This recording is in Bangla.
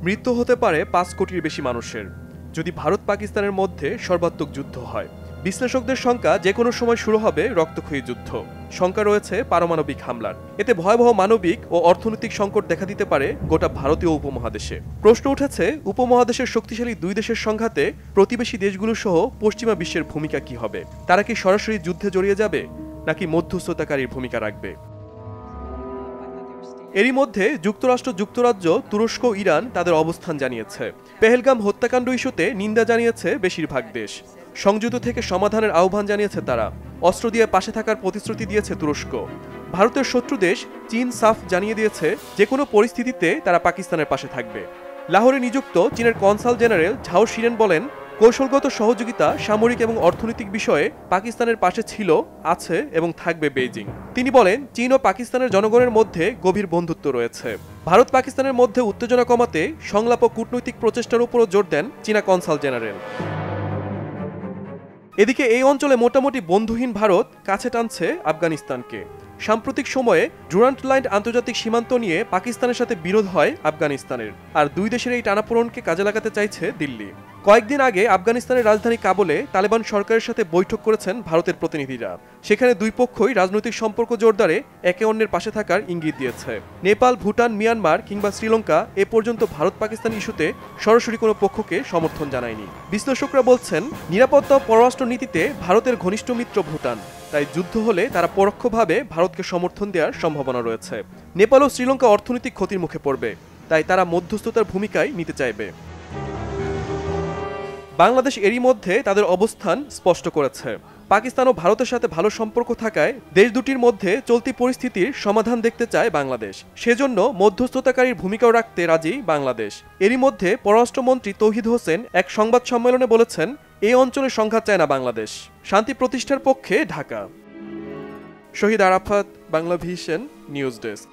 মৃত্যু হতে পারে ৫ কোটির বেশি মানুষের যদি ভারত পাকিস্তানের মধ্যে সর্বাত্মক যুদ্ধ হয়। বিশ্লেষকদের শঙ্কা যে কোনো সময় শুরু হবে রক্তক্ষয়ী যুদ্ধ। শঙ্কা রয়েছে পারমাণবিক হামলার। এতে ভয়াবহ মানবিক ও অর্থনৈতিক সংকট দেখা দিতে পারে গোটা ভারতীয় উপমহাদেশে। প্রশ্ন উঠেছে, উপমহাদেশের শক্তিশালী দুই দেশের সংঘাতে প্রতিবেশী দেশগুলো সহ পশ্চিমা বিশ্বের ভূমিকা কি হবে? তারা কি সরাসরি যুদ্ধে জড়িয়ে যাবে নাকি মধ্যস্থতাকারীর ভূমিকা রাখবে? এরই মধ্যে যুক্তরাষ্ট্র, যুক্তরাজ্য, তুরস্ক, ইরান তাদের অবস্থান জানিয়েছে। পেহেলগাম হত্যাকাণ্ড ইস্যুতে নিন্দা জানিয়েছে বেশিরভাগ দেশ। সংযুক্ত থেকে সমাধানের আহ্বান জানিয়েছে তারা। অস্ত্র দিয়ে পাশে থাকার প্রতিশ্রুতি দিয়েছে তুরস্ক। ভারতের শত্রু দেশ চীন সাফ জানিয়ে দিয়েছে যে কোনো পরিস্থিতিতে তারা পাকিস্তানের পাশে থাকবে। লাহোরে নিযুক্ত চীনের কনসাল জেনারেল ঝাও শিরেন বলেন, কৌশলগত সহযোগিতা, সামরিক এবং অর্থনৈতিক বিষয়ে পাকিস্তানের পাশে ছিল, আছে এবং থাকবে বেইজিং। তিনি বলেন, চীন ও পাকিস্তানের জনগণের মধ্যে গভীর বন্ধুত্ব রয়েছে। ভারত পাকিস্তানের মধ্যে উত্তেজনা কমাতে সংলাপ ও কূটনৈতিক প্রচেষ্টার উপরও জোর দেন চীনা কনসাল জেনারেল। এদিকে এই অঞ্চলে মোটামুটি বন্ধুহীন ভারত কাছে টানছে আফগানিস্তানকে। সাম্প্রতিক সময়ে ডুরান্ট লাইন আন্তর্জাতিক সীমান্ত নিয়ে পাকিস্তানের সাথে বিরোধ হয় আফগানিস্তানের, আর দুই দেশের এই টানাপোড়েনকে কাজে লাগাতে চাইছে দিল্লি। কয়েকদিন আগে আফগানিস্তানের রাজধানী কাবুলে তালেবান সরকারের সাথে বৈঠক করেছেন ভারতের প্রতিনিধিরা। সেখানে দুই পক্ষই রাজনৈতিক সম্পর্ক জোরদারে একে অন্যের পাশে থাকার ইঙ্গিত দিয়েছে। নেপাল, ভুটান, মিয়ানমার কিংবা শ্রীলঙ্কা এ পর্যন্ত ভারত পাকিস্তান ইস্যুতে সরাসরি কোনো পক্ষকে সমর্থন জানায়নি। বিশ্লেষকরা বলছেন, নিরাপত্তা ও পররাষ্ট্র নীতিতে ভারতের ঘনিষ্ঠ মিত্র ভুটান, তাই যুদ্ধ হলে তারা পরোক্ষভাবে ভারতকে সমর্থন দেওয়ার সম্ভাবনা রয়েছে। নেপাল ও শ্রীলঙ্কা অর্থনৈতিক ক্ষতির মুখে পড়বে, তাই তারা মধ্যস্থতার ভূমিকায় নিতে চাইবে। বাংলাদেশ এরই মধ্যে তাদের অবস্থান স্পষ্ট করেছে। পাকিস্তান ও ভারতের সাথে ভালো সম্পর্ক থাকায় দেশ দুটির মধ্যে চলতি পরিস্থিতির সমাধান দেখতে চায় বাংলাদেশ। সেজন্য মধ্যস্থতাকারীর ভূমিকাও রাখতে রাজি বাংলাদেশ। এরই মধ্যে পররাষ্ট্রমন্ত্রী তৌহিদ হোসেন এক সংবাদ সম্মেলনে বলেছেন, এই অঞ্চলে সংঘাত চায় না বাংলাদেশ, শান্তি প্রতিষ্ঠার পক্ষে Dhaka. Shahid Arafat, Bangla Vision, news desk.